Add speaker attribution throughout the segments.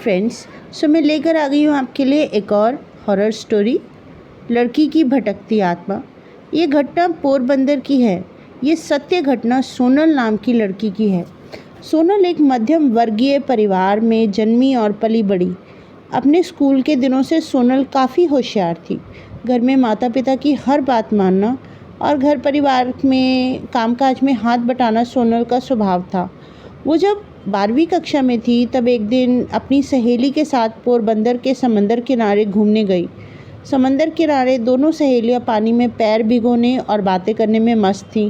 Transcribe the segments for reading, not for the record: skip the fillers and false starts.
Speaker 1: Friends, मैं लेकर आ गई हूँ आपके लिए एक और हॉरर स्टोरी, लड़की की भटकती आत्मा। ये घटना पोरबंदर की है। ये सत्य घटना सोनल नाम की लड़की की है। सोनल एक मध्यम वर्गीय परिवार में जन्मी और पली बड़ी। अपने स्कूल के दिनों से सोनल काफ़ी होशियार थी। घर में माता पिता की हर बात मानना और घर परिवार में कामकाज में हाथ बटाना सोनल का स्वभाव था। वो जब 12वीं कक्षा में थी तब एक दिन अपनी सहेली के साथ पोरबंदर के समंदर किनारे घूमने गई। समंदर किनारे दोनों सहेलियां पानी में पैर भिगोने और बातें करने में मस्त थीं।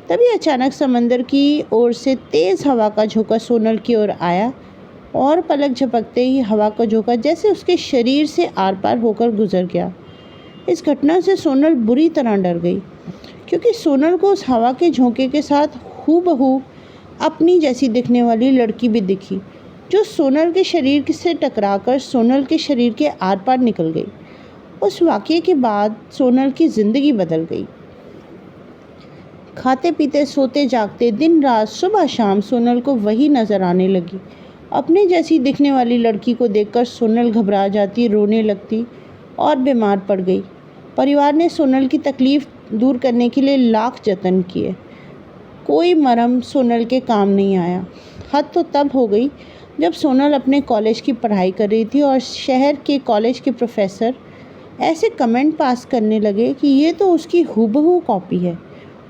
Speaker 1: तभी अचानक समंदर की ओर से तेज़ हवा का झोंका सोनल की ओर आया और पलक झपकते ही हवा का झोंका जैसे उसके शरीर से आर पार होकर गुजर गया। इस घटना से सोनल बुरी तरह डर गई, क्योंकि सोनल को उस हवा के झोंके के साथ हूबहू अपनी जैसी दिखने वाली लड़की भी दिखी, जो सोनल के शरीर से टकराकर सोनल के शरीर के आर पार निकल गई। उस वाक़ये के बाद सोनल की ज़िंदगी बदल गई। खाते पीते सोते जागते दिन रात सुबह शाम सोनल को वही नज़र आने लगी। अपने जैसी दिखने वाली लड़की को देखकर सोनल घबरा जाती, रोने लगती और बीमार पड़ गई। परिवार ने सोनल की तकलीफ़ दूर करने के लिए लाख जतन किए। कोई मरहम सोनल के काम नहीं आया। हद तो तब हो गई जब सोनल अपने कॉलेज की पढ़ाई कर रही थी और शहर के कॉलेज के प्रोफेसर ऐसे कमेंट पास करने लगे कि ये तो उसकी हूबहू कॉपी है,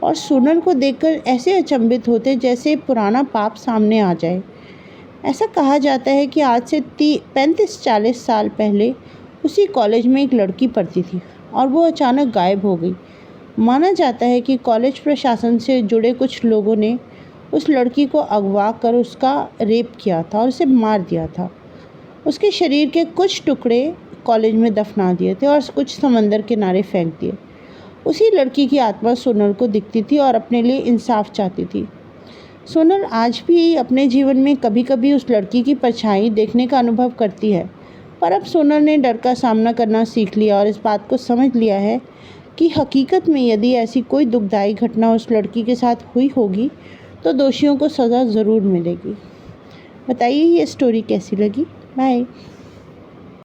Speaker 1: और सोनल को देखकर ऐसे अचंभित होते जैसे पुराना पाप सामने आ जाए। ऐसा कहा जाता है कि आज से 35-40 साल पहले उसी कॉलेज में एक लड़की पढ़ती थी और वो अचानक गायब हो गई। माना जाता है कि कॉलेज प्रशासन से जुड़े कुछ लोगों ने उस लड़की को अगवा कर उसका रेप किया था और उसे मार दिया था। उसके शरीर के कुछ टुकड़े कॉलेज में दफना दिए थे और कुछ समंदर किनारे फेंक दिए। उसी लड़की की आत्मा सोनल को दिखती थी और अपने लिए इंसाफ चाहती थी। सोनल आज भी अपने जीवन में कभी कभी उस लड़की की परछाई देखने का अनुभव करती है, पर अब सोनल ने डर का सामना करना सीख लिया और इस बात को समझ लिया है कि हकीकत में यदि ऐसी कोई दुखदाई घटना उस लड़की के साथ हुई होगी तो दोषियों को सज़ा ज़रूर मिलेगी। बताइए ये स्टोरी कैसी लगी। बाय।